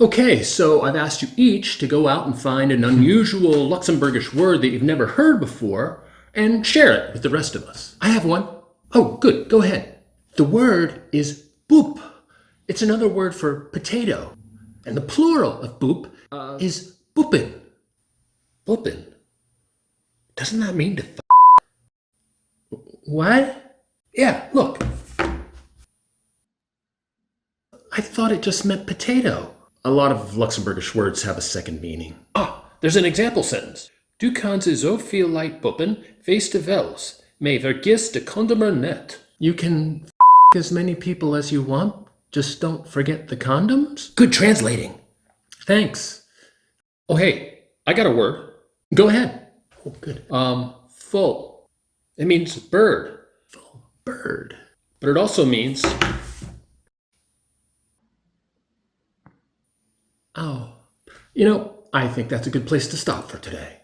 Okay, so I've asked you each to go out and find an unusual Luxembourgish word that you've never heard before and share it with the rest of us. I have one. Oh, good. Go ahead. The word is boop. It's another word for potato. And the plural of boop is boopin. Boopin. Doesn't that mean to What? Yeah, look. I thought it just meant potato. A lot of Luxembourgish words have a second meaning. Ah, there's an example sentence. Du kan ze zoveel light boppen, feest de wels, me vergis de condomer net. You can as many people as you want, just don't forget the condoms? Good translating. Thanks. Oh, hey, I got a word. Go ahead. Oh, good. Full. It means bird. Full bird. But it also means... Oh, I think that's a good place to stop for today.